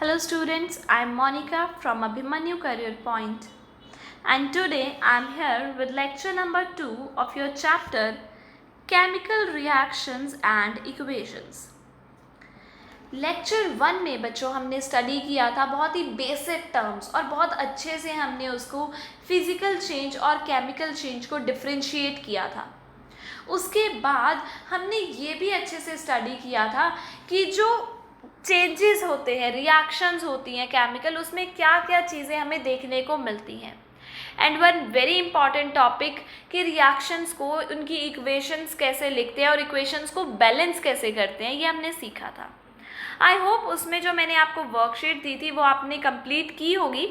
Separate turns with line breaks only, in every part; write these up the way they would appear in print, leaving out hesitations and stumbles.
Hello students, I am Monica from Abhimanyu Career Point, and today I am here with lecture number 2 of your chapter Chemical Reactions and Equations. Lecture 1 में बच्चों हमने study किया था बहुत ही basic terms और बहुत अच्छे से हमने उसको फिजिकल चेंज और केमिकल चेंज को डिफ्रेंशिएट किया था। उसके बाद हमने ये भी अच्छे से स्टडी किया था कि जो चेंजेस होते हैं, रिएक्शंस होती हैं केमिकल, उसमें क्या क्या चीज़ें हमें देखने को मिलती हैं। And one very important topic कि रिएक्शंस को उनकी इक्वेशंस कैसे लिखते हैं और इक्वेशंस को बैलेंस कैसे करते हैं, ये हमने सीखा था। आई होप उसमें जो मैंने आपको वर्कशीट दी थी वो आपने कंप्लीट की होगी।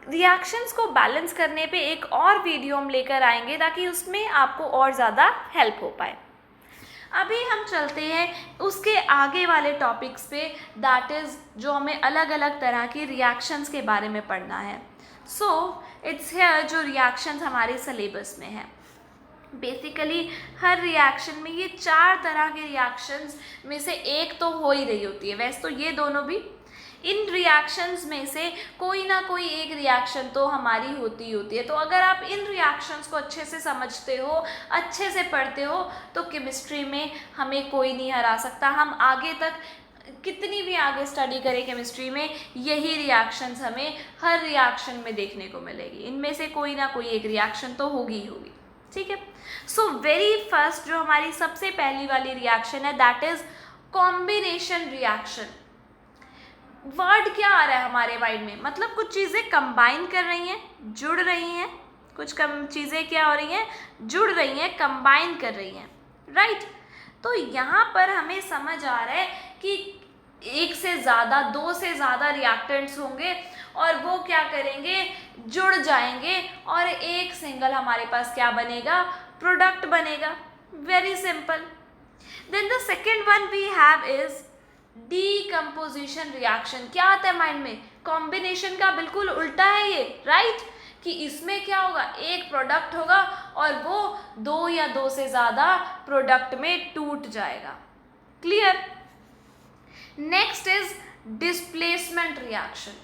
रिएक्शंस को बैलेंस करने पे एक और वीडियो हम लेकर आएंगे ताकि उसमें आपको और ज़्यादा हेल्प हो पाए। अभी हम चलते हैं उसके आगे वाले टॉपिक्स पे, दैट इज़ जो हमें अलग अलग तरह की रिएक्शंस के बारे में पढ़ना है। सो इट्स हियर जो रिएक्शंस हमारे सिलेबस में है। बेसिकली हर रिएक्शन में ये 4 तरह के रिएक्शंस में से एक तो हो ही रही होती है। वैसे तो ये दोनों भी, इन रिएक्शंस में से कोई ना कोई एक रिएक्शन तो हमारी होती है। तो अगर आप इन रिएक्शंस को अच्छे से समझते हो, अच्छे से पढ़ते हो, तो केमिस्ट्री में हमें कोई नहीं हरा सकता। हम आगे तक कितनी भी आगे स्टडी करें केमिस्ट्री में, यही रिएक्शंस हमें हर रिएक्शन में देखने को मिलेगी। इनमें से कोई ना कोई एक रिएक्शन तो होगी ही होगी। ठीक है। सो वेरी फर्स्ट जो हमारी सबसे पहली वाली रिएक्शन है, that is combination reaction. Word क्या आ रहा है हमारे माइंड में? मतलब कुछ चीज़ें कंबाइन कर रही हैं, जुड़ रही हैं। कुछ कम चीज़ें क्या हो रही हैं? जुड़ रही हैं, कंबाइन कर रही हैं, राइट। तो यहाँ पर हमें समझ आ रहा है कि एक से ज़्यादा, 2 से ज़्यादा रिएक्टेंट्स होंगे और वो क्या करेंगे? जुड़ जाएंगे और एक सिंगल हमारे पास क्या बनेगा? प्रोडक्ट बनेगा। Very simple. Then the second one we have is decomposition reaction. क्या आता है माइंड में? कॉम्बिनेशन का बिल्कुल उल्टा है ये, राइट। कि इसमें क्या होगा? एक प्रोडक्ट होगा और वो 2 या 2 से ज़्यादा प्रोडक्ट में टूट जाएगा। Clear? Next is displacement reaction.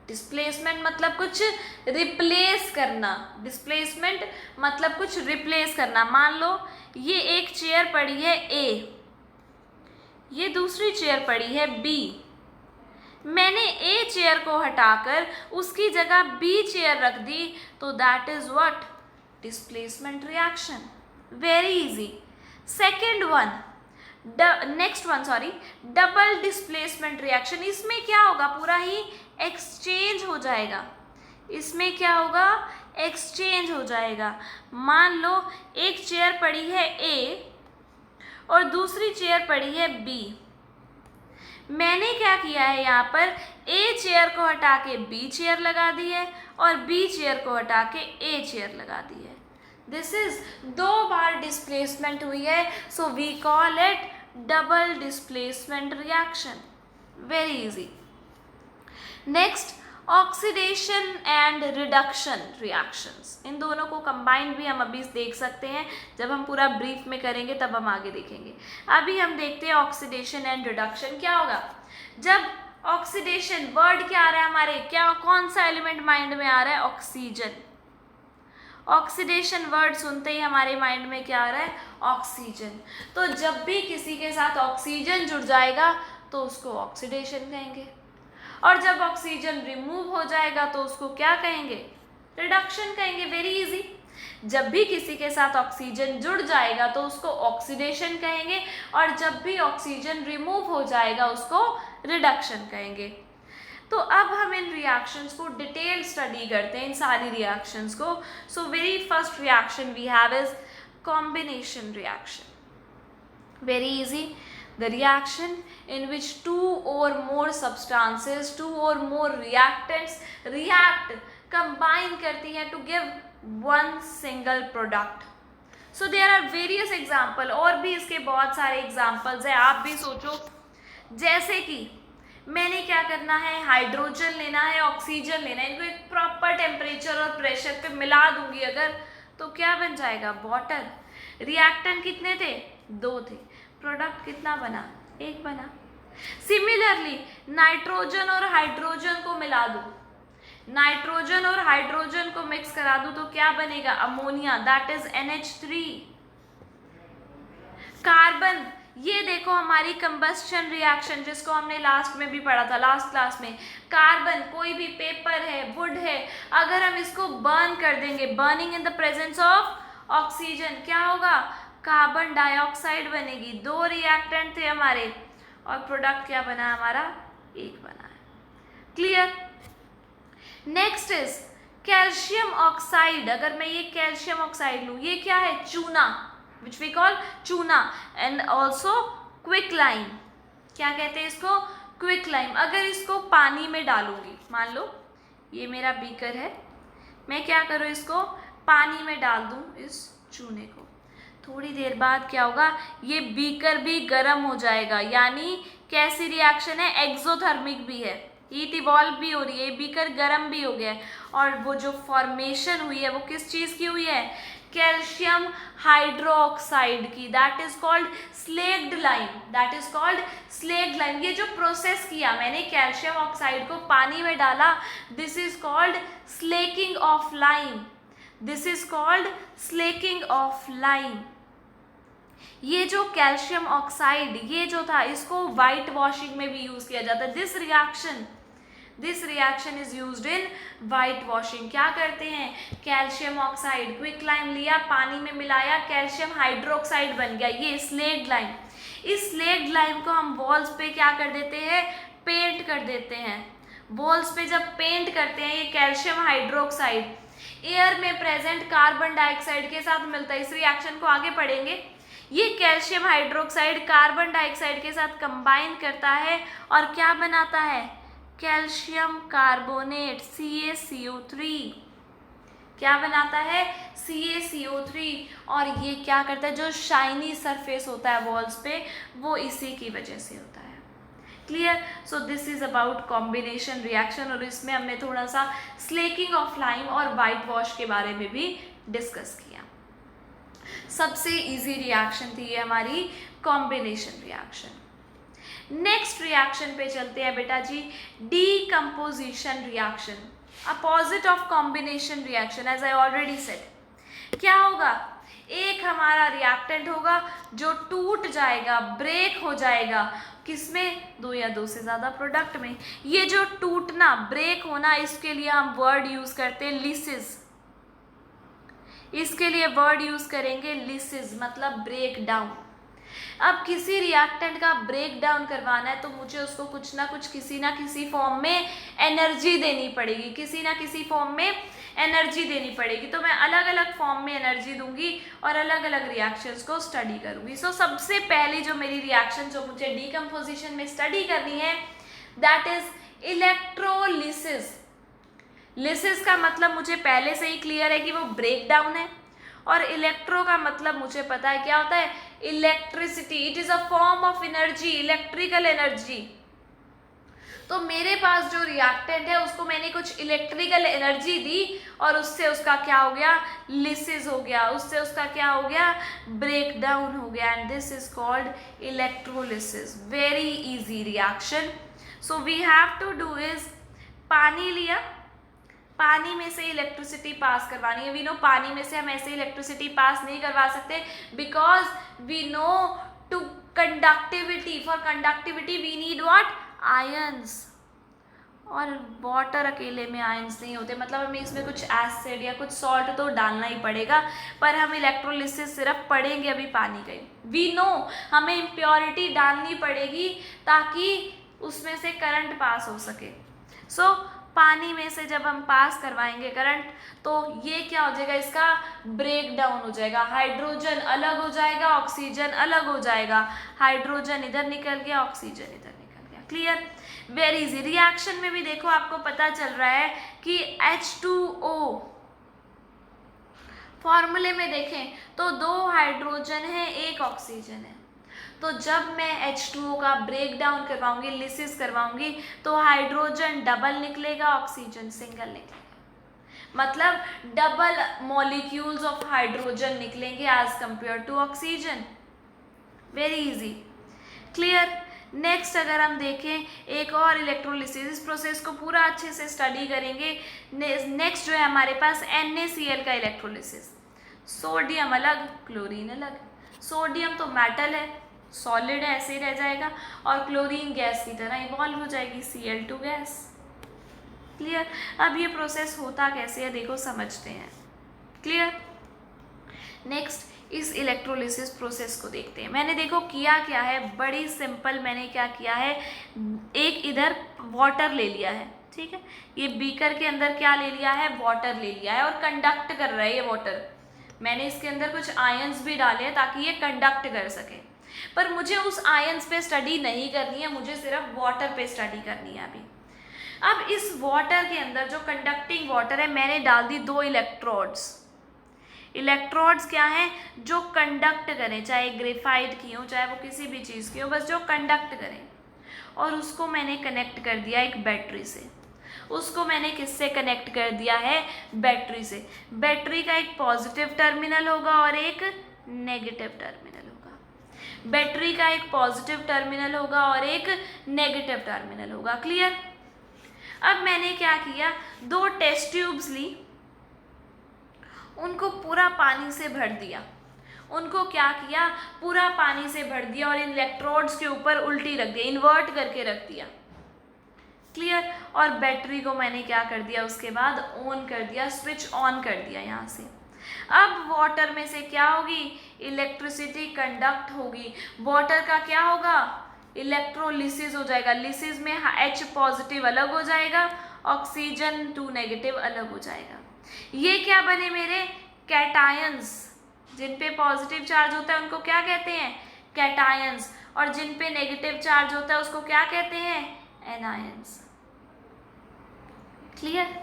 Displacement मतलब कुछ रिप्लेस करना। डिस्प्लेसमेंट मतलब कुछ रिप्लेस करना। मान लो ये एक चेयर पड़ी है ए, ये दूसरी चेयर पड़ी है बी। मैंने ए चेयर को हटाकर उसकी जगह बी चेयर रख दी, तो that is what? Displacement reaction. Very easy. Second one, next one sorry, double displacement reaction. इसमें क्या होगा? पूरा ही एक्सचेंज हो जाएगा। इसमें क्या होगा? एक्सचेंज हो जाएगा। मान लो एक चेयर पड़ी है ए और दूसरी चेयर पड़ी है बी। मैंने क्या किया है? यहाँ पर ए चेयर को हटा के बी चेयर लगा दी है और बी चेयर को हटा के ए चेयर लगा दी है। दिस इज 2 बार डिस्प्लेसमेंट हुई है, so we call it double displacement reaction. Very easy. Next, oxidation and reduction reactions. इन दोनों को कंबाइंड भी हम अभी देख सकते हैं। जब हम पूरा ब्रीफ में करेंगे तब हम आगे देखेंगे। अभी हम देखते हैं ऑक्सीडेशन एंड रिडक्शन क्या होगा। जब ऑक्सीडेशन, वर्ड क्या आ रहा है हमारे? क्या, कौन सा एलिमेंट माइंड में आ रहा है? ऑक्सीजन। ऑक्सीडेशन वर्ड सुनते ही हमारे माइंड में क्या आ रहा है? ऑक्सीजन। तो जब भी किसी के साथ ऑक्सीजन जुड़ जाएगा तो उसको ऑक्सीडेशन कहेंगे, और जब ऑक्सीजन रिमूव हो जाएगा तो उसको क्या कहेंगे? रिडक्शन कहेंगे। Very easy. जब भी किसी के साथ ऑक्सीजन जुड़ जाएगा तो उसको ऑक्सीडेशन कहेंगे, और जब भी ऑक्सीजन रिमूव हो जाएगा उसको रिडक्शन कहेंगे। तो अब हम इन रिएक्शंस को डिटेल स्टडी करते हैं, इन सारी रिएक्शंस को। So very first reaction we have is combination reaction. Very easy. The reaction in which 2 or more substances, 2 or more reactants react, combine करती हैं to give one single product. So there are various example, और भी इसके बहुत सारे examples हैं। आप भी सोचो, जैसे कि मैंने क्या करना है? हाइड्रोजन लेना है, ऑक्सीजन लेना है, इनको एक प्रॉपर टेम्परेचर और प्रेशर पे मिला दूंगी अगर, तो क्या बन जाएगा? वाटर। रिएक्टेंट कितने थे? 2 थे। प्रोडक्ट कितना बना? 1 बना। सिमिलरली नाइट्रोजन और हाइड्रोजन को मिला दूं, नाइट्रोजन और हाइड्रोजन को मिक्स करा दूं तो क्या बनेगा, ammonia, that is NH3। Carbon, ये देखो हमारी कंबस्शन रिएक्शन जिसको हमने लास्ट में भी पढ़ा था, लास्ट क्लास में। कार्बन, कोई भी पेपर है, वुड है, अगर हम इसको बर्न कर देंगे, burning in the presence of oxygen, क्या होगा, कार्बन डाइऑक्साइड बनेगी। दो रिएक्टेंट थे हमारे और प्रोडक्ट क्या बना हमारा, एक बना है। Clear. Next is calcium oxide. अगर मैं ये कैल्शियम ऑक्साइड लूँ, ये क्या है, चूना, विच वी कॉल चूना, एंड ऑल्सो क्विक लाइम। क्या कहते हैं इसको, क्विक लाइम। अगर इसको पानी में डालूंगी, मान लो ये मेरा बीकर है, मैं क्या करूँ, इसको पानी में डाल दूँ इस चूने को, थोड़ी देर बाद क्या होगा, ये बीकर भी गर्म हो जाएगा। यानी कैसी रिएक्शन है, एक्सोथर्मिक भी है, हीट इवॉल्व भी हो रही है, बीकर गर्म भी हो गया है। और वो जो फॉर्मेशन हुई है वो किस चीज़ की हुई है, कैल्शियम हाइड्रोक्साइड की, that is called slaked lime, that is called slaked lime. ये जो प्रोसेस किया मैंने, कैल्शियम ऑक्साइड को पानी में डाला, this is called slaking of lime, this is called slaking of lime. ये जो कैल्शियम ऑक्साइड, ये जो था, इसको वाइट वॉशिंग में भी यूज किया जाता है। This reaction is used in white washing. क्या करते हैं, कैल्शियम ऑक्साइड, क्विक लाइम लिया, पानी में मिलाया, कैल्शियम हाइड्रोक्साइड बन गया, ये स्लेक्ड लाइम। इस स्लेक्ड लाइम को हम वॉल्स पे क्या कर देते हैं, पेंट कर देते हैं। वॉल्स पे जब पेंट करते हैं, ये कैल्शियम हाइड्रोक्साइड एयर में प्रेजेंट कार्बन डाइऑक्साइड के साथ मिलता है। इस रिएक्शन को आगे पढ़ेंगे। ये कैल्शियम हाइड्रोक्साइड कार्बन डाइऑक्साइड के साथ कंबाइन करता है और क्या बनाता है, कैल्शियम कार्बोनेट, CaCO3। क्या बनाता है, CaCO3। और ये क्या करता है, जो शाइनी सरफेस होता है वॉल्स पे, वो इसी की वजह से होता है। Clear. So this is about combination reaction, और इसमें हमने थोड़ा सा स्लेकिंग ऑफ लाइम और वाइट वॉश के बारे में भी डिस्कस किया। सबसे इजी रिएक्शन थी ये हमारी कॉम्बिनेशन रिएक्शन। नेक्स्ट रिएक्शन पे चलते हैं बेटा जी, decomposition reaction, opposite of combination reaction. As I already said, क्या होगा, एक हमारा रिएक्टेंट होगा जो टूट जाएगा, ब्रेक हो जाएगा, किसमें, दो या दो से ज़्यादा प्रोडक्ट में। ये जो टूटना, ब्रेक होना, इसके लिए हम वर्ड यूज़ करते हैं लिसिस। इसके लिए वर्ड यूज़ करेंगे लिसिस, मतलब ब्रेक डाउन। अब किसी रिएक्टेंट का ब्रेक डाउन करवाना है तो मुझे उसको कुछ ना कुछ, किसी ना किसी फॉर्म में एनर्जी देनी पड़ेगी, किसी ना किसी फॉर्म में एनर्जी देनी पड़ेगी। तो मैं अलग अलग फॉर्म में एनर्जी दूंगी और अलग अलग रिएक्शंस को स्टडी करूंगी। सो सबसे पहली जो मेरी रिएक्शन जो मुझे डीकम्पोजिशन में स्टडी करनी है, दैट इज इलेक्ट्रोलिसिस। लिसिस का मतलब मुझे पहले से ही क्लियर है कि वो ब्रेक डाउन है, और इलेक्ट्रो का मतलब मुझे पता है क्या होता है, electricity. It is a form of energy, electrical energy. तो मेरे पास जो रिएक्टेंट है उसको मैंने कुछ इलेक्ट्रिकल एनर्जी दी और उससे उसका क्या हो गया, लिसिस हो गया, उससे उसका क्या हो गया, ब्रेक डाउन हो गया, and this is called electrolysis. Very easy reaction. So we have to do is, पानी लिया, पानी में से इलेक्ट्रिसिटी पास करवानी है। वी नो पानी में से हम ऐसे इलेक्ट्रिसिटी पास नहीं करवा सकते, because we know to conductivity, for conductivity we need what, ions. और वाटर अकेले में आयंस नहीं होते, मतलब हमें इसमें कुछ एसिड या कुछ सॉल्ट तो डालना ही पड़ेगा, पर हम इलेक्ट्रोलिसिस सिर्फ पढ़ेंगे अभी पानी का ही। वी नो हमें इम्प्योरिटी डालनी पड़ेगी ताकि उसमें से करंट पास हो सके। सो पानी में से जब हम पास करवाएंगे करंट, तो ये क्या हो जाएगा, इसका ब्रेक डाउन हो जाएगा, हाइड्रोजन अलग हो जाएगा, ऑक्सीजन अलग हो जाएगा, हाइड्रोजन इधर निकल गया, ऑक्सीजन इधर निकल गया। Clear, very easy. रिएक्शन में भी देखो आपको पता चल रहा है कि H2O, फॉर्मूले में देखें तो 2 हाइड्रोजन है, 1 ऑक्सीजन है। तो जब मैं H2O का ब्रेक डाउन करवाऊंगी, लिसिस करवाऊंगी, तो हाइड्रोजन डबल निकलेगा, ऑक्सीजन सिंगल निकलेगा, मतलब डबल मॉलिक्यूल्स ऑफ हाइड्रोजन निकलेंगे as compare to oxygen. Very easy. Clear. Next अगर हम देखें एक और इलेक्ट्रोलिसिस, इस प्रोसेस को पूरा अच्छे से स्टडी करेंगे। नेक्स्ट जो है हमारे पास NaCl का इलेक्ट्रोलिसिस। सोडियम अलग, क्लोरीन अलग। सोडियम तो मेटल है, सॉलिड है, ऐसे ही रह जाएगा, और क्लोरीन गैस की तरह इवॉल्व हो जाएगी, Cl2 गैस। क्लियर। अब ये प्रोसेस होता कैसे है देखो, समझते हैं। क्लियर। नेक्स्ट इस इलेक्ट्रोलिसिस प्रोसेस को देखते हैं। मैंने देखो किया क्या है, बड़ी सिंपल। मैंने क्या किया है, एक इधर वाटर ले लिया है, ठीक है, ये बीकर के अंदर क्या ले लिया है, वाटर ले लिया है, और कंडक्ट कर रहा है ये वाटर। मैंने इसके अंदर कुछ आयंस भी डाले हैं ताकि ये कंडक्ट कर सके, पर मुझे उस आयंस पे स्टडी नहीं करनी है, मुझे सिर्फ वाटर पे स्टडी करनी है अभी। अब इस वाटर के अंदर जो कंडक्टिंग वाटर है, मैंने डाल दी 2 इलेक्ट्रोड्स। इलेक्ट्रोड्स क्या हैं, जो कंडक्ट करें, चाहे ग्रेफाइट की हो, चाहे वो किसी भी चीज़ की हो, बस जो कंडक्ट करें। और उसको मैंने कनेक्ट कर दिया एक बैटरी से। उसको मैंने किससे कनेक्ट कर दिया है, बैटरी से। बैटरी का एक पॉजिटिव टर्मिनल होगा और एक नेगेटिव टर्मिनल होगा। बैटरी का एक पॉजिटिव टर्मिनल होगा और एक नेगेटिव टर्मिनल होगा। क्लियर। अब मैंने क्या किया, 2 टेस्ट ट्यूब्स ली, उनको पूरा पानी से भर दिया। उनको क्या किया, पूरा पानी से भर दिया, और इन इलेक्ट्रोड्स के ऊपर उल्टी रख दिया, इन्वर्ट करके रख दिया। क्लियर। और बैटरी को मैंने क्या कर दिया, उसके बाद ऑन कर दिया, स्विच ऑन कर दिया यहाँ से। अब वाटर में से क्या होगी, इलेक्ट्रिसिटी कंडक्ट होगी। वाटर का क्या होगा, इलेक्ट्रोलिसिस हो जाएगा। लिसिस में H पॉजिटिव अलग हो जाएगा, ऑक्सीजन 2 नेगेटिव अलग हो जाएगा। ये क्या बने मेरे, कैटायंस। जिन पे पॉजिटिव चार्ज होता है उनको क्या कहते हैं, कैटायंस, और जिन पे नेगेटिव चार्ज होता है उसको क्या कहते हैं, एनायंस। क्लियर।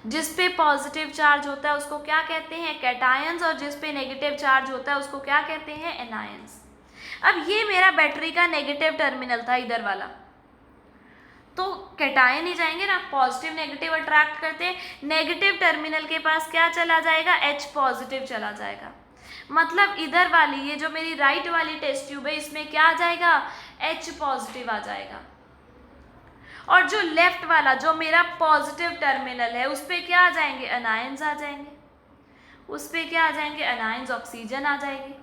जिस पे पॉजिटिव चार्ज होता है उसको क्या कहते हैं, कैटायंस, और जिस पे नेगेटिव चार्ज होता है उसको क्या कहते हैं, एनायंस। अब ये मेरा बैटरी का नेगेटिव टर्मिनल था इधर वाला, तो कैटायन ही जाएंगे ना, पॉजिटिव नेगेटिव अट्रैक्ट करते हैं। नेगेटिव टर्मिनल के पास क्या चला जाएगा, H पॉजिटिव चला जाएगा। मतलब इधर वाली, ये जो मेरी राइट वाली टेस्ट ट्यूब है, इसमें क्या आ जाएगा, H पॉजिटिव आ जाएगा। और जो लेफ्ट वाला, जो मेरा पॉजिटिव टर्मिनल है, उस पर क्या आ जाएंगे, अनायंस आ जाएंगे। उस पर क्या आ जाएंगे, अनायंस, ऑक्सीजन आ जाएगी।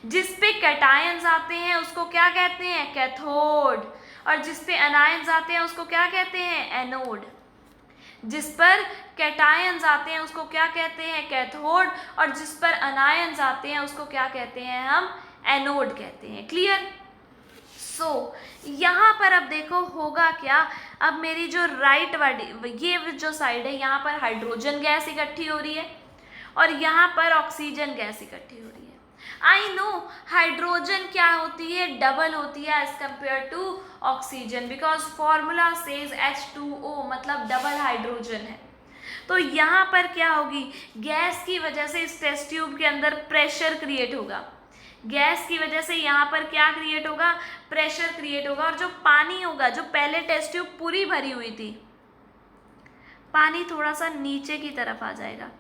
जिस पे कैटायंस आते हैं उसको क्या कहते हैं, कैथोड, और जिस पे अनायंस आते हैं उसको क्या कहते हैं, एनोड। जिस पर कैटायंस आते हैं उसको क्या कहते हैं, कैथोड, और जिस पर अनायंस आते हैं उसको क्या कहते हैं, हम एनोड कहते हैं। क्लियर। सो यहाँ पर अब देखो होगा क्या, अब मेरी जो राइट वाली ये जो साइड है, यहाँ पर हाइड्रोजन गैस इकट्ठी हो रही है और यहाँ पर ऑक्सीजन गैस इकट्ठी हो रही है। आई नो हाइड्रोजन क्या होती है, डबल होती है as compare to oxygen, because formula says H2O, मतलब डबल हाइड्रोजन है। तो यहाँ पर क्या होगी, गैस की वजह से इस टेस्ट ट्यूब के अंदर प्रेशर क्रिएट होगा। गैस की वजह से यहाँ पर क्या क्रिएट होगा, प्रेशर क्रिएट होगा, और जो पानी होगा, जो पहले टेस्ट ट्यूब पूरी भरी हुई थी, पानी थोड़ा सा नीचे की तरफ आ जाएगा।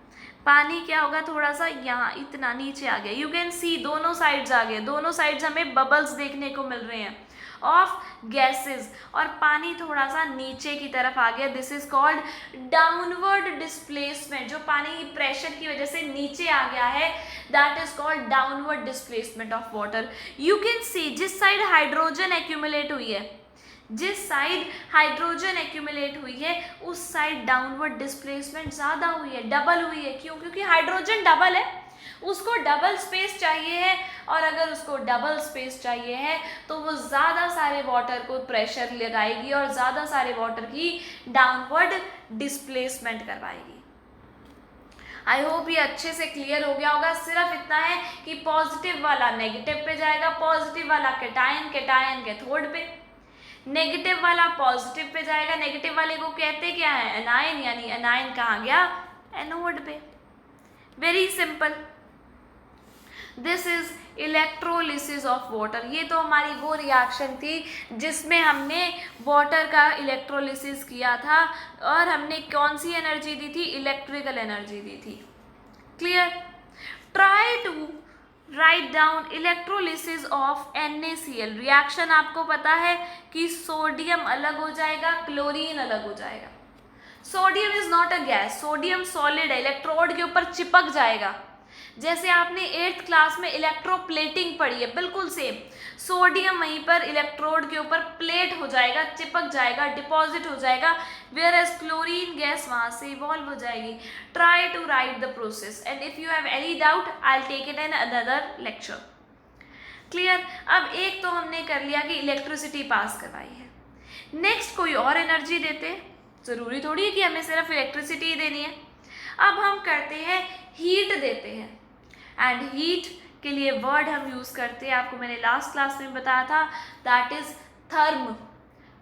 पानी क्या होगा, थोड़ा सा यहाँ इतना नीचे आ गया। यू कैन सी दोनों साइड्स आ गए, दोनों साइड्स हमें बबल्स देखने को मिल रहे हैं ऑफ गैसेस, और पानी थोड़ा सा नीचे की तरफ आ गया। This is called downward displacement. जो पानी प्रेशर की वजह से नीचे आ गया है, that is called downward displacement of water. You can सी जिस साइड हाइड्रोजन एक्यूमुलेट हुई है, जिस साइड हाइड्रोजन एक्यूमुलेट हुई है उस साइड डाउनवर्ड डिस्प्लेसमेंट ज़्यादा हुई है, डबल हुई है। क्यों? क्योंकि हाइड्रोजन डबल है, उसको डबल स्पेस चाहिए है, और अगर उसको डबल स्पेस चाहिए है तो वो ज़्यादा सारे वाटर को प्रेशर लगाएगी और ज़्यादा सारे वाटर की डाउनवर्ड डिस्प्लेसमेंट करवाएगी। आई होप ये अच्छे से क्लियर हो गया होगा। सिर्फ इतना है कि पॉजिटिव वाला नेगेटिव पे जाएगा, पॉजिटिव वाला कैटायन, कैटायन कैथोड पे, नेगेटिव वाला पॉजिटिव पे जाएगा। नेगेटिव वाले को कहते क्या है, एनायन, यानी एनायन कहाँ गया, एनोड पे। Very simple. This is electrolysis of water. ये तो हमारी वो रिएक्शन थी जिसमें हमने वाटर का इलेक्ट्रोलिसिस किया था, और हमने कौन सी एनर्जी दी थी, इलेक्ट्रिकल एनर्जी दी थी। Clear. Try to write down electrolysis of NaCl। Reaction आपको पता है कि सोडियम अलग हो जाएगा, क्लोरीन अलग हो जाएगा। Sodium is not a gas, sodium solid है, इलेक्ट्रोड के ऊपर चिपक जाएगा। जैसे आपने 8th क्लास में इलेक्ट्रोप्लेटिंग पढ़ी है, बिल्कुल सेम। सोडियम वहीं पर इलेक्ट्रोड के ऊपर प्लेट हो जाएगा, चिपक जाएगा, डिपॉजिट हो जाएगा, वेयर एज क्लोरीन गैस वहां से इवॉल्व हो जाएगी। Try to write the process and if you have any doubt I will take it in another lecture. Clear? अब एक तो हमने कर लिया कि इलेक्ट्रिसिटी पास करवाई है। नेक्स्ट कोई और एनर्जी देते, जरूरी थोड़ी है कि हमें सिर्फ इलेक्ट्रिसिटी ही देनी है। अब हम करते हैं हीट देते हैं, एंड हीट के लिए वर्ड हम यूज़ करते हैं, आपको मैंने लास्ट क्लास में बताया था, दैट इज थर्म।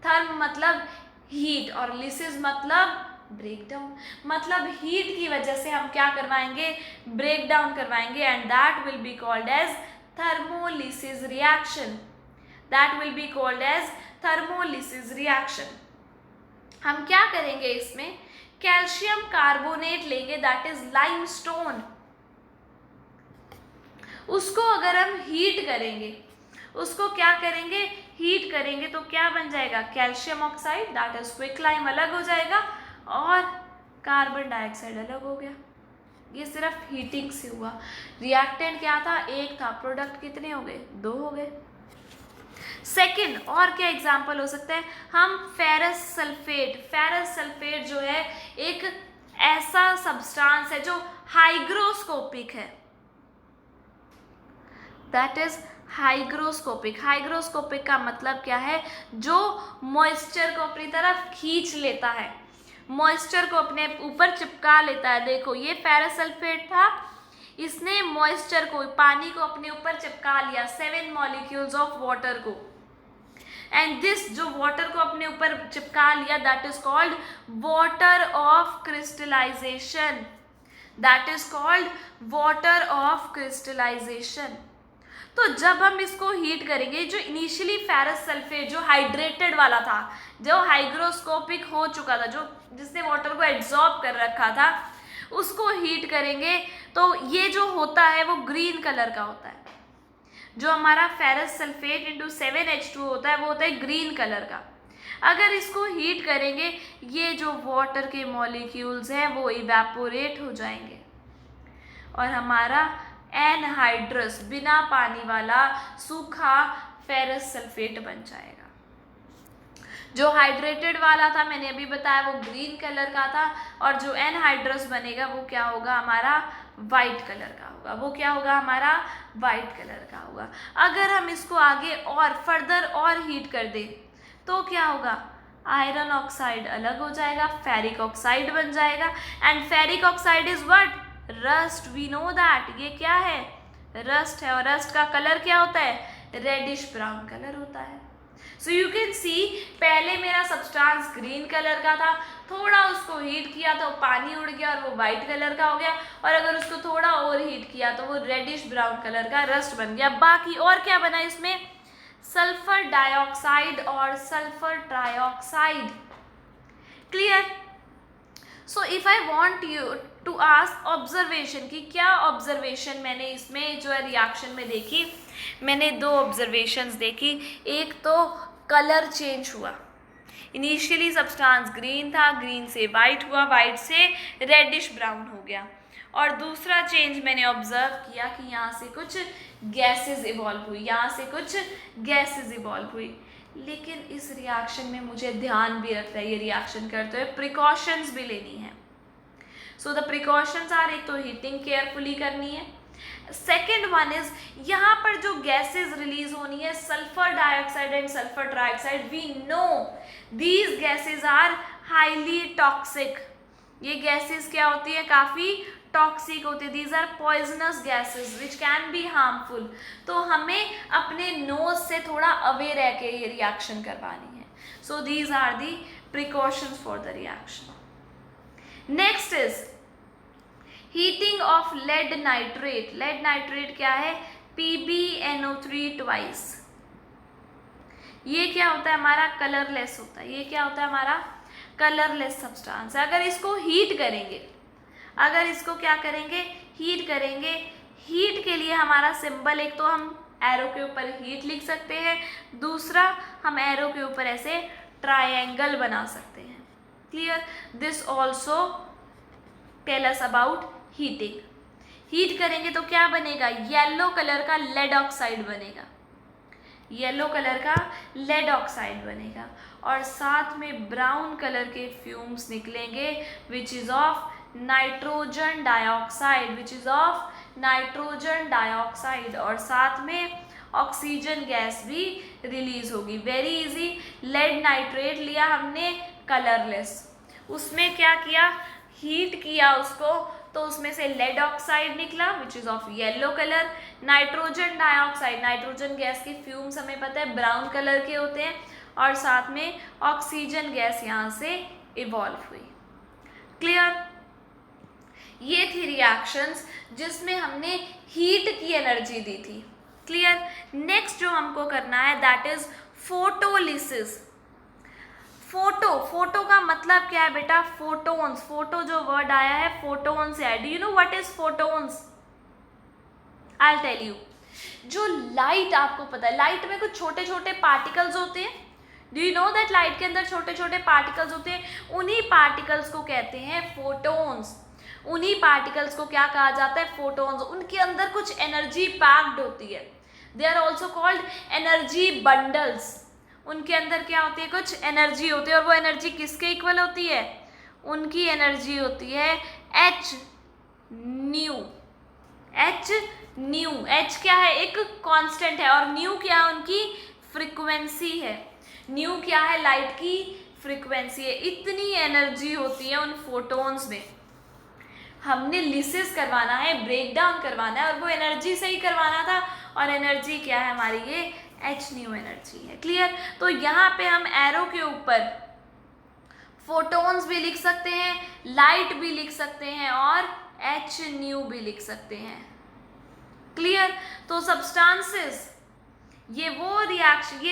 थर्म मतलब हीट और लिसिस मतलब ब्रेक डाउन। मतलब हीट की वजह से हम क्या करवाएंगे, ब्रेक डाउन करवाएंगे, and that will be called as thermolysis reaction. That will be called as thermolysis reaction. हम क्या करेंगे इसमें, कैल्शियम कार्बोनेट लेंगे, दैट इज लाइमस्टोन। उसको अगर हम हीट करेंगे, उसको क्या करेंगे, हीट करेंगे तो क्या बन जाएगा, calcium oxide, that is quicklime अलग हो जाएगा और कार्बन डाइऑक्साइड अलग हो गया। ये सिर्फ हीटिंग से हुआ। रिएक्टेंट क्या था, एक था, प्रोडक्ट कितने हो गए, 2 हो गए। सेकेंड और क्या एग्जाम्पल हो सकता है, हम फेरस सल्फेट। फेरस सल्फेट जो है एक ऐसा सब्सटेंस है जो हाइग्रोस्कोपिक है, दैट इज हाइग्रोस्कोपिक। हाइग्रोस्कोपिक का मतलब क्या है, जो मॉइस्चर को अपनी तरफ खींच लेता है, मॉइस्चर को अपने ऊपर चिपका लेता है। देखो ये फेरस सल्फेट था, इसने मॉइस्चर को, पानी को अपने ऊपर चिपका लिया, 7 मॉलिक्यूल्स ऑफ वाटर को, एंड दिस जो वाटर को अपने ऊपर चिपका लिया, that is called water of crystallization. That is called water of crystallization. तो जब हम इसको हीट करेंगे, जो इनिशियली फेरस सल्फेट जो हाइड्रेटेड वाला था, जो हाइग्रोस्कोपिक हो चुका था, जो जिसने वाटर को एब्जॉर्ब कर रखा था, उसको हीट करेंगे तो ये जो होता है वो ग्रीन कलर का होता है। जो हमारा फेरस सल्फेट इंटू 7H2 होता है वो होता है ग्रीन कलर का। अगर इसको हीट करेंगे, ये जो वाटर के मॉलिक्यूल्स हैं वो इवेपोरेट हो जाएंगे और हमारा एनहाइड्रस, बिना पानी वाला सूखा फेरस सल्फेट बन जाएगा। जो हाइड्रेटेड वाला था मैंने अभी बताया वो ग्रीन कलर का था, और जो एनहाइड्रस बनेगा वो क्या होगा, हमारा वाइट कलर का होगा। वो क्या होगा, हमारा वाइट कलर का होगा। अगर हम इसको आगे और फर्दर और हीट कर दें तो क्या होगा, आयरन ऑक्साइड अलग हो जाएगा, फेरिक ऑक्साइड बन जाएगा, and ferric oxide is what, rust. We know that ये क्या है, रस्ट है, और रस्ट का कलर क्या होता है, रेडिश ब्राउन कलर होता है। सो यू कैन सी, पहले मेरा सब्सटेंस ग्रीन कलर का था, थोड़ा उसको हीट किया तो पानी उड़ गया और वो वाइट कलर का हो गया, और अगर उसको थोड़ा और हीट किया तो वो रेडिश ब्राउन कलर का रस्ट बन गया। बाकी और क्या बना इसमें, सल्फर डाइऑक्साइड और sulphur trioxide. Clear? So if I want you to ask observation, कि क्या ऑब्जर्वेशन मैंने इसमें जो है रिएक्शन में देखी, मैंने 2 ऑब्जर्वेशंस देखी। एक तो कलर चेंज हुआ, इनिशियली सब्सटेंस ग्रीन था, ग्रीन से वाइट हुआ, वाइट से रेडिश ब्राउन हो गया, और दूसरा चेंज मैंने ऑब्जर्व किया कि यहाँ से कुछ गैसेस इवॉल्व हुई, यहाँ से कुछ गैसेस इवॉल्व हुई। लेकिन इस रिएक्शन में मुझे ध्यान भी रखना है, ये रिएक्शन करते हुए प्रिकॉशंस भी लेनी है। सो द प्रिकॉशंस आर, एक तो हीटिंग केयरफुली करनी है, सेकेंड वन इज यहाँ पर जो गैसेस रिलीज होनी है, sulphur dioxide and sulphur trioxide, we know these gases are highly toxic. ये गैसेस क्या होती है, काफ़ी टॉक्सिक होती है, these are poisonous gases which can be harmful. तो हमें अपने नोज से थोड़ा अवे रह के ये रिएक्शन करवानी है। So these are the precautions for the reaction. Next is heating of lead nitrate. Lead nitrate क्या है, PbNO3 ट्वाइस। ये क्या होता है, हमारा कलरलेस होता है। ये क्या होता है, हमारा कलरलेस सब्सटेंस है। अगर इसको हीट करेंगे, अगर इसको क्या करेंगे, हीट करेंगे, हीट के लिए हमारा सिंबल, एक तो हम एरो के ऊपर हीट लिख सकते हैं, दूसरा हम एरो के ऊपर ऐसे ट्रायंगल बना सकते हैं। Clear? This also tell us about heating. Heat करेंगे तो क्या बनेगा? येलो कलर का लेड ऑक्साइड बनेगा, येलो कलर का लेड ऑक्साइड बनेगा, और साथ में ब्राउन कलर के फ्यूम्स निकलेंगे which is of nitrogen dioxide, which is of nitrogen dioxide, और साथ में ऑक्सीजन गैस भी रिलीज होगी। Very easy. लेड नाइट्रेट लिया हमने कलरलेस, उसमें क्या किया? हीट किया उसको, तो उसमें से लेड ऑक्साइड निकला विच is of yellow colour. Nitrogen dioxide, nitrogen gas के फ्यूम्स हमें पता है ब्राउन कलर के होते हैं, और साथ में ऑक्सीजन गैस यहाँ से इवॉल्व हुई। क्लियर? ये थी रिएक्शंस जिसमें हमने हीट की एनर्जी दी थी। क्लियर? नेक्स्ट जो हमको करना है दैट इज फोटोलिसिस। फोटो का मतलब क्या है बेटा? फोटोन्स। फोटो जो वर्ड आया है फोटोन से है। Do you know what is photons? I will tell you. जो लाइट, आपको पता है लाइट में कुछ छोटे छोटे पार्टिकल्स होते हैं। Do you know that light के अंदर छोटे छोटे पार्टिकल्स होते हैं? उन्हीं पार्टिकल्स को कहते हैं फोटोन्स। उन्हीं पार्टिकल्स को क्या कहा जाता है? फोटोन्स। उनके अंदर कुछ एनर्जी पैक्ड होती है। They are also called energy bundles. उनके अंदर क्या होती है? कुछ एनर्जी होती है, और वो एनर्जी किसके इक्वल होती है? उनकी एनर्जी होती है H new. H new, H क्या है? एक कांस्टेंट है, और न्यू क्या है? उनकी फ्रीक्वेंसी है। न्यू क्या है? लाइट की फ्रीक्वेंसी है। इतनी एनर्जी होती है उन फोटोन्स में। हमने लिसिस करवाना है, ब्रेक डाउन करवाना है, और वो एनर्जी से ही करवाना था, और एनर्जी क्या है हमारी? ये एच न्यू एनर्जी है। क्लियर? तो यहाँ पे हम एरो के ऊपर फोटोन्स भी लिख सकते हैं, लाइट भी लिख सकते हैं, और एच न्यू भी लिख सकते हैं। क्लियर? तो सब्सटेंसेस, ये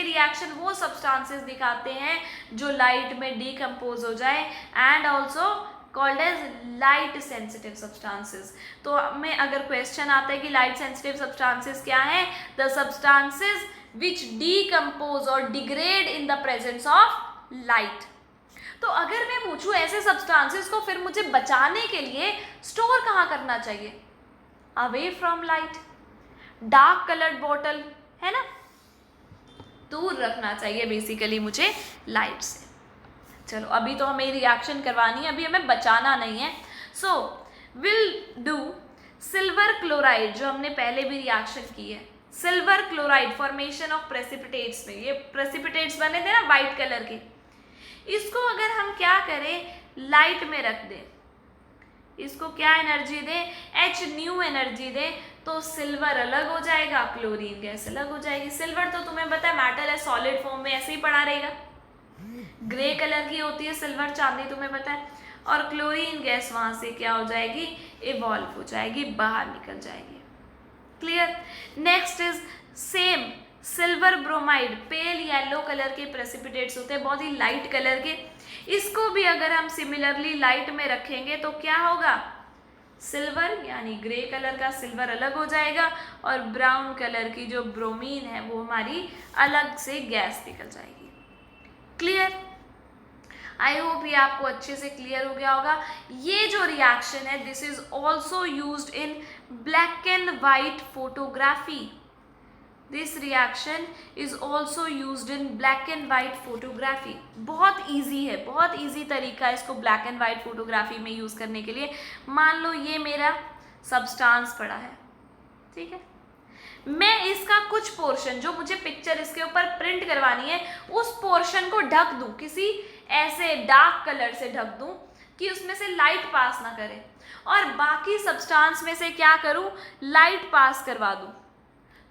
रिएक्शन वो सब्सटेंसेस दिखाते हैं जो लाइट में डिकम्पोज हो जाए, and also called as light sensitive substances. तो हमें अगर क्वेश्चन आता है कि लाइट सेंसिटिव सब्सटेंसेस क्या है? द सब्सटेंसेस विच डिकम्पोज और degrade in the presence of light. तो अगर मैं पूछूं ऐसे सब्सटेंसेस को फिर मुझे बचाने के लिए स्टोर कहाँ करना चाहिए? Away from light. Dark coloured bottle है ना, दूर रखना चाहिए बेसिकली मुझे लाइट से। चलो अभी तो हमें रिएक्शन करवानी है, अभी हमें बचाना नहीं है। So will do silver chloride, जो हमने पहले भी रिएक्शन की है। Silver chloride formation of precipitates में, ये प्रेसिपिटेट्स बने थे ना वाइट कलर के, इसको अगर हम क्या करें? लाइट में रख दें, इसको क्या एनर्जी दें? एच न्यू एनर्जी दें, तो सिल्वर अलग हो जाएगा, क्लोरीन गैस अलग हो जाएगी। सिल्वर तो तुम्हें पता है मेटल है, सॉलिड फॉर्म में ऐसे ही पड़ा रहेगा। ग्रे कलर की होती है सिल्वर, चांदी तुम्हें पता है, और क्लोरीन गैस वहां से क्या हो जाएगी? इवॉल्व हो जाएगी, बाहर निकल जाएगी। Clear? Next is same silver bromide, pale yellow colour के प्रेसिपिटेट्स होते हैं, बहुत ही लाइट कलर के। इसको भी अगर हम सिमिलरली लाइट में रखेंगे तो क्या होगा? सिल्वर यानी ग्रे कलर का सिल्वर अलग हो जाएगा, और ब्राउन कलर की जो ब्रोमीन है वो हमारी अलग से गैस निकल जाएगी। क्लियर? आई होप ये आपको अच्छे से क्लियर हो गया होगा। ये जो रिएक्शन है this is also used in black and white photography. This reaction is also used in black and white photography. बहुत ईजी है, बहुत ईजी तरीका है इसको ब्लैक एंड वाइट फोटोग्राफी में यूज़ करने के लिए। मान लो ये मेरा सब्सटेंस पड़ा है, ठीक है, मैं इसका कुछ पोर्शन जो मुझे पिक्चर इसके ऊपर प्रिंट करवानी है उस पोर्शन को ढक दूं, किसी ऐसे डार्क कलर से ढक दूं कि उसमें से लाइट पास ना करे, और बाकी सब्सटेंस में से क्या करूं? लाइट पास करवा दूं,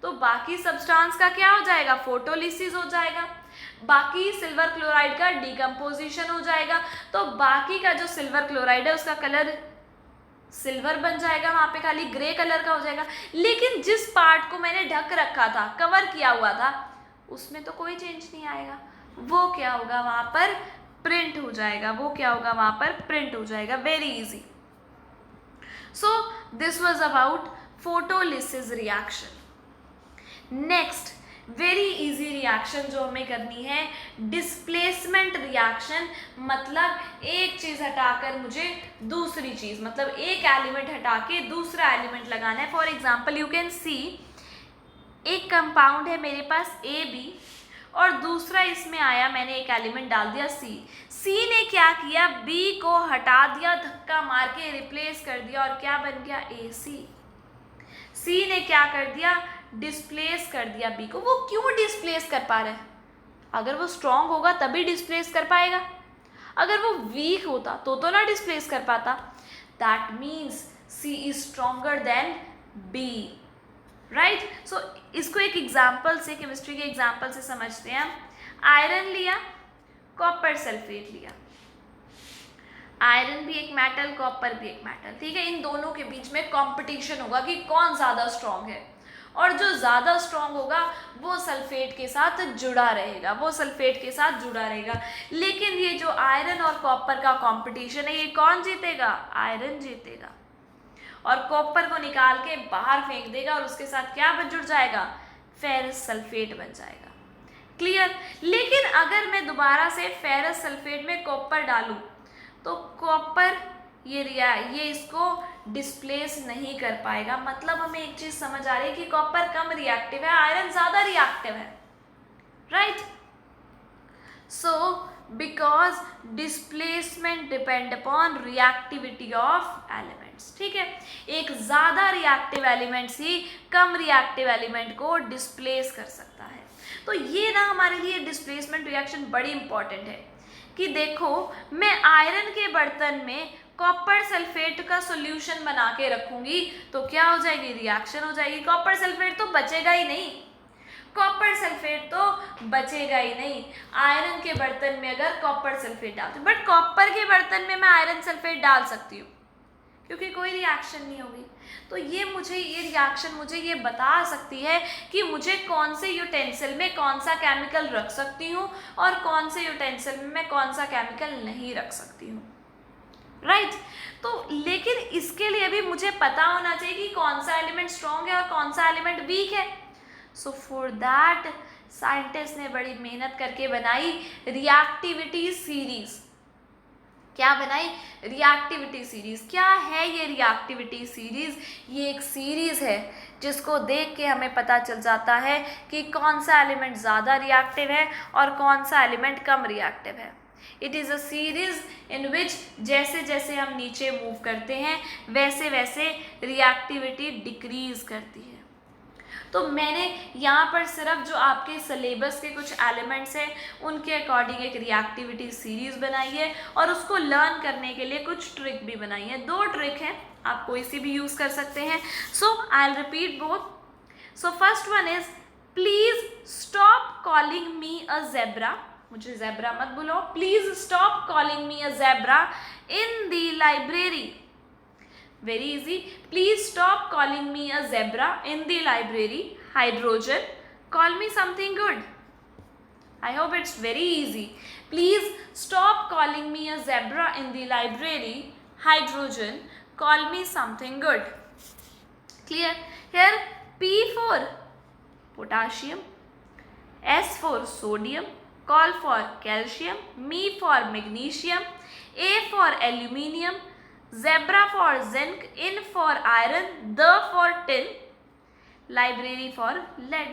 तो बाकी सब्सटेंस का क्या हो जाएगा? फोटोलिसिस हो जाएगा। बाकी सिल्वर क्लोराइड का डिकम्पोजिशन हो जाएगा, तो बाकी का जो सिल्वर क्लोराइड है उसका कलर सिल्वर बन जाएगा, वहां पे खाली ग्रे कलर का हो जाएगा। लेकिन जिस पार्ट को मैंने ढक रखा था, कवर किया हुआ था, उसमें तो कोई चेंज नहीं आएगा। वो क्या होगा? वहां पर प्रिंट हो जाएगा। वो क्या होगा? वहां पर प्रिंट हो जाएगा। Very easy. So this was about photolysis reaction. Next very easy reaction जो हमें करनी है, डिस्प्लेसमेंट रिएक्शन, मतलब एक चीज हटाकर मुझे दूसरी चीज, मतलब एक एलिमेंट हटा के दूसरा एलिमेंट लगाना है। फॉर एग्जाम्पल यू कैन सी एक कंपाउंड है मेरे पास AB और दूसरा इसमें आया, मैंने एक एलिमेंट डाल दिया C ने क्या किया, B को हटा दिया, धक्का मार के रिप्लेस कर दिया और क्या बन गया AC। C ने क्या कर दिया, डिस्प्लेस कर दिया B को। वो क्यों डिस्प्लेस कर पा रहा है? अगर वो स्ट्रांग होगा तभी डिस्प्लेस कर पाएगा, अगर वो वीक होता तो ना डिस्प्लेस कर पाता। That means C is stronger than B, right. So इसको एक एग्जाम्पल से, केमिस्ट्री के एग्जाम्पल से समझते हैं। आयरन लिया, कॉपर सल्फेट लिया, आयरन भी एक मेटल, कॉपर भी एक मेटल, ठीक है। इन दोनों के बीच में कंपटीशन होगा कि कौन ज़्यादा स्ट्रांग है, और जो ज़्यादा स्ट्रांग होगा वो सल्फेट के साथ जुड़ा रहेगा, वो सल्फेट के साथ जुड़ा रहेगा। लेकिन ये जो आयरन और कॉपर का कंपटीशन है, ये कौन जीतेगा? आयरन जीतेगा, और कॉपर को निकाल के बाहर फेंक देगा और उसके साथ क्या जुड़ जाएगा? फेरस सल्फेट बन जाएगा। क्लियर। लेकिन अगर मैं दोबारा से फेरस सल्फेट में कॉपर डालूं तो कॉपर ये इसको डिस्प्लेस नहीं कर पाएगा। मतलब हमें एक चीज समझ आ रही है कि कॉपर कम रिएक्टिव है, आयरन ज्यादा रिएक्टिव है, right. So because displacement depend upon reactivity of elements, ठीक है। एक ज्यादा रिएक्टिव एलिमेंट्स ही कम रिएक्टिव एलिमेंट को डिस्प्लेस कर सकता है। तो ये ना हमारे लिए डिस्प्लेसमेंट रिएक्शन बड़ी इंपॉर्टेंट है कि देखो मैं आयरन के बर्तन में कॉपर सल्फेट का सॉल्यूशन बना के रखूंगी तो क्या हो जाएगी? रिएक्शन हो जाएगी। कॉपर सल्फेट तो बचेगा ही नहीं, कॉपर सल्फेट तो बचेगा ही नहीं। आयरन के बर्तन में अगर कॉपर सल्फेट डालते, बट कॉपर के बर्तन में मैं आयरन सल्फेट डाल सकती हूँ क्योंकि कोई रिएक्शन नहीं होगी। तो ये रिएक्शन मुझे ये बता सकती है कि मुझे कौन से यूटेंसिल में कौन सा केमिकल रख सकती हूँ और कौन से यूटेंसिल में मैं कौन सा केमिकल नहीं रख सकती हूँ, राइट। तो लेकिन इसके लिए भी मुझे पता होना चाहिए कि कौन सा एलिमेंट स्ट्रॉन्ग है और कौन सा एलिमेंट वीक है। सो फॉर दैट साइंटिस्ट ने बड़ी मेहनत करके बनाई रिएक्टिविटी सीरीज। क्या बनाई? Reactivity series. क्या है ये रिएक्टिविटी सीरीज? ये एक सीरीज है जिसको देख के हमें पता चल जाता है कि कौन सा एलिमेंट ज़्यादा रिएक्टिव है और कौन सा एलिमेंट कम रिएक्टिव है। It is a series in which जैसे जैसे हम नीचे मूव करते हैं वैसे वैसे रिएक्टिविटी डिक्रीज करती है। तो मैंने यहाँ पर सिर्फ जो आपके सिलेबस के कुछ एलिमेंट्स हैं उनके अकॉर्डिंग एक रिएक्टिविटी सीरीज बनाई है और उसको लर्न करने के लिए कुछ ट्रिक भी बनाई है। 2 ट्रिक हैं, आप कोई सी भी यूज़ कर सकते हैं। So I will repeat both. So first one is please stop calling me a zebra. मुझे ज़ेब्रा मत बुलाओ। Please stop calling me a zebra in the library. Very easy. Please stop calling me a zebra in the library. Hydrogen. Call me something good. I hope it's very easy. Please stop calling me a zebra in the library. Hydrogen. Call me something good. Clear? Here P for potassium, S for sodium, call for calcium, Me for magnesium, A for aluminium, Zebra for zinc, In for iron, The for tin, Library for lead।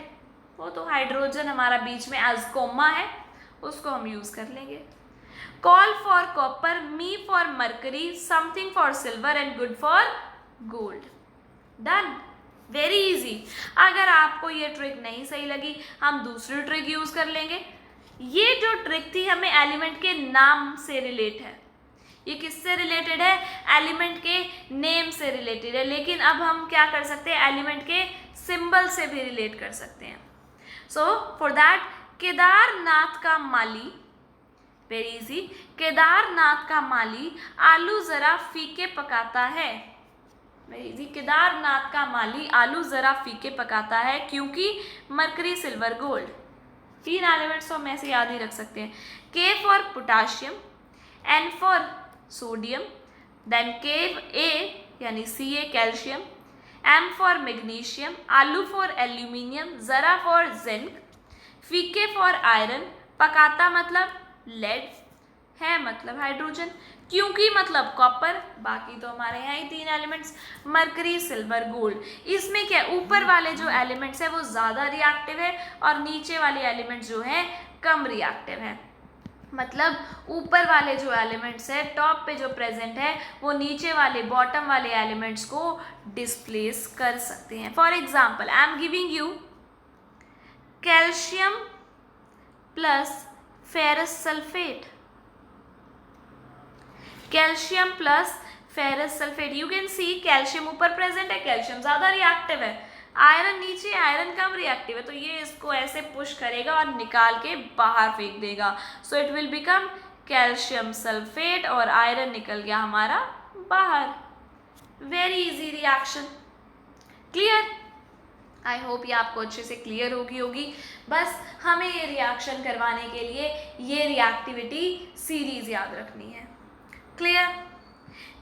वो तो hydrogen हमारा बीच में as coma है, उसको हम use कर लेंगे। Call for copper, me for mercury, something for silver and good for gold. Done. Very easy. अगर आपको ये ट्रिक नहीं सही लगी हम दूसरी ट्रिक यूज कर लेंगे। ये जो ट्रिक थी हमें एलिमेंट के नाम से रिलेट है। ये किससे रिलेटेड है? एलिमेंट के नेम से रिलेटेड है। लेकिन अब हम क्या कर सकते हैं? एलिमेंट के सिंबल से भी रिलेट कर सकते हैं। सो फॉर दैट केदारनाथ का माली, वेरी इजी, केदारनाथ का माली आलू जरा फीके पकाता है। वेरी इजी, केदारनाथ का माली आलू जरा फीके पकाता है क्योंकि मरकरी सिल्वर गोल्ड। 3 एलिमेंट्स तो हम ऐसे याद ही रख सकते हैं। K for potassium, N for sodium, then K A यानी Ca calcium, M for magnesium, आलू फॉर एल्यूमिनियम, जरा फॉर जिंक, फीके फॉर आयरन, पकाता मतलब लेड, है मतलब हाइड्रोजन, क्योंकि मतलब कॉपर, बाकी तो हमारे यहाँ ही 3 एलिमेंट्स, मरकरी, सिल्वर, गोल्ड। इसमें क्या, ऊपर वाले जो एलिमेंट्स है वो ज़्यादा रिएक्टिव है और नीचे वाले एलिमेंट्स जो है कम रिएक्टिव है। मतलब ऊपर वाले जो एलिमेंट्स है टॉप पे जो प्रेजेंट है वो नीचे वाले बॉटम वाले एलिमेंट्स को डिस्प्लेस कर सकते हैं। For example I am giving you calcium plus ferrous sulphate, calcium plus ferrous sulphate. You can see calcium ऊपर प्रेजेंट है, कैल्शियम ज़्यादा रिएक्टिव है, आयरन नीचे, आयरन कम रिएक्टिव है, तो ये इसको ऐसे पुश करेगा और निकाल के बाहर फेंक देगा। So it will become calcium sulphate और आयरन निकल गया हमारा बाहर। Very easy reaction, clear? I hope ये आपको अच्छे से क्लियर होगी। बस हमें ये रिएक्शन करवाने के लिए ये रिएक्टिविटी सीरीज याद रखनी है, क्लियर?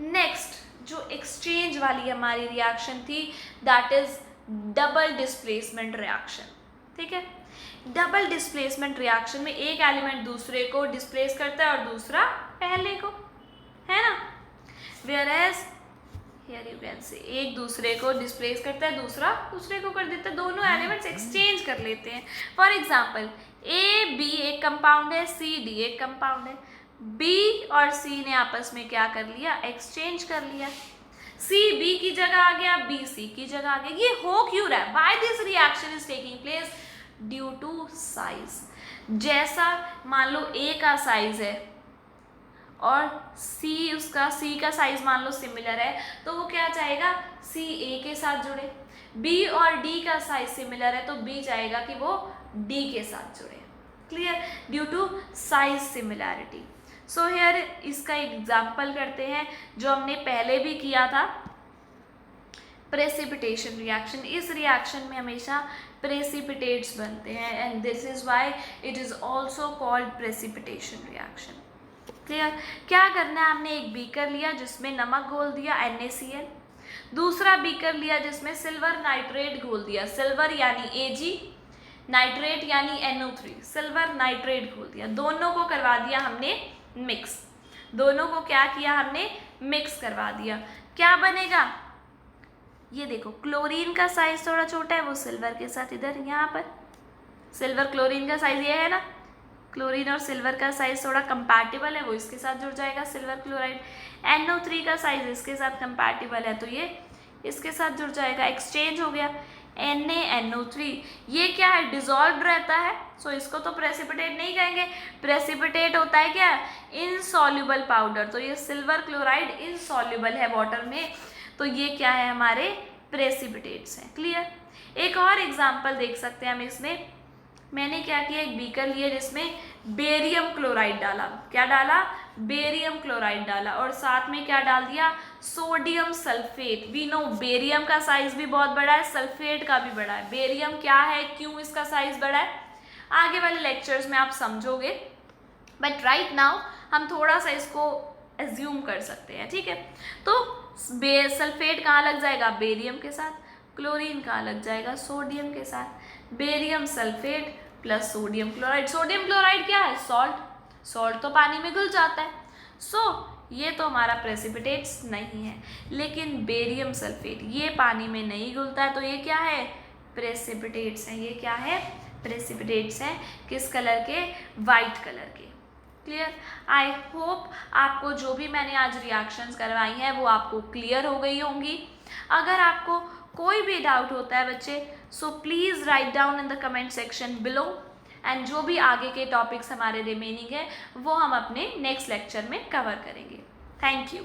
नेक्स्ट जो एक्सचेंज वाली हमारी रिएक्शन थी that is double displacement reaction, ठीक है? डबल डिस्प्लेसमेंट रिएक्शन में एक एलिमेंट दूसरे को डिस्प्लेस करता है और दूसरा पहले को, है ना? Whereas here you can say एक दूसरे को डिस्प्लेस करता है, दूसरा दूसरे को कर देता है, दोनों एलिमेंट्स एक्सचेंज कर लेते हैं। फॉर एग्जाम्पल ए बी एक कंपाउंड है, सी डी एक कंपाउंड है, बी और सी ने आपस में क्या कर लिया, एक्सचेंज कर लिया। सी बी की जगह आ गया, बी सी की जगह आ गया। ये हो क्यों रहा है? Why this reaction is taking place? Due to size. जैसा मान लो ए का साइज है और सी का साइज मान लो सिमिलर है, तो वो क्या चाहेगा, सी ए के साथ जुड़े। बी और डी का साइज सिमिलर है तो बी चाहेगा कि वो डी के साथ जुड़े, clear? Due to size similarity. So here इसका एग्जाम्पल करते हैं जो हमने पहले भी किया था, प्रेसिपिटेशन रिएक्शन। इस रिएक्शन में हमेशा प्रेसिपिटेट्स बनते हैं and this is why it is also called precipitation reaction, clear? क्या करना है, हमने एक बीकर लिया जिसमें नमक घोल दिया NaCl, दूसरा बीकर लिया जिसमें सिल्वर नाइट्रेट घोल दिया, सिल्वर यानी Ag, नाइट्रेट यानी NO3, सिल्वर नाइट्रेट घोल दिया, दोनों को करवा दिया हमने मिक्स। दोनों को क्या किया हमने, मिक्स करवा दिया। क्या बनेगा, ये देखो क्लोरीन का साइज थोड़ा छोटा है, वो सिल्वर के साथ इधर यहाँ पर, सिल्वर क्लोरीन का साइज ये है ना, क्लोरीन और सिल्वर का साइज थोड़ा कंपैटिबल है, वो इसके साथ जुड़ जाएगा सिल्वर क्लोराइड। NO3 का साइज इसके साथ कंपैटिबल है तो ये इसके साथ जुड़ जाएगा, एक्सचेंज हो गया। NaNO3 ये क्या है, डिजॉल्व रहता है, सो इसको तो प्रेसिपिटेट नहीं कहेंगे। प्रेसिपिटेट होता है क्या, इनसॉल्युबल पाउडर, तो ये सिल्वर क्लोराइड इनसॉल्युबल है वाटर में, तो ये क्या है, हमारे प्रेसिपिटेट्स हैं, क्लियर? एक और एग्जांपल देख सकते हैं हम इसमें। मैंने क्या किया, एक बीकर लिया जिसमें बेरियम क्लोराइड डाला। क्या डाला, बेरियम क्लोराइड डाला, और साथ में क्या डाल दिया, sodium sulphate. We know barium का साइज भी बहुत बड़ा है, सल्फेट का भी बड़ा है। बेरियम क्या है, क्यों इसका साइज बड़ा है, आगे वाले लेक्चर्स में आप समझोगे, बट राइट नाउ हम थोड़ा सा इसको एज्यूम कर सकते हैं, ठीक है? तो सल्फेट कहाँ लग जाएगा, बेरियम के साथ, क्लोरीन कहाँ लग जाएगा, सोडियम के साथ। Barium sulphate plus sodium chloride. Sodium chloride क्या है, सॉल्ट, सॉल्ट तो पानी में घुल जाता है, सो ये तो हमारा प्रेसिपिटेट्स नहीं है। लेकिन बेरियम सल्फेट ये पानी में नहीं घुलता है, तो ये क्या है, प्रेसिपिटेट्स हैं। ये क्या है, प्रेसिपिटेट्स हैं। किस कलर के, वाइट कलर के, क्लियर? आई होप आपको जो भी मैंने आज रिएक्शंस करवाई हैं वो आपको क्लियर हो गई होंगी। अगर आपको कोई भी डाउट होता है बच्चे, so please write down in the comment section below, and जो भी आगे के टॉपिक्स हमारे रिमेनिंग है वो हम अपने नेक्स्ट लेक्चर में कवर करेंगे। Thank you.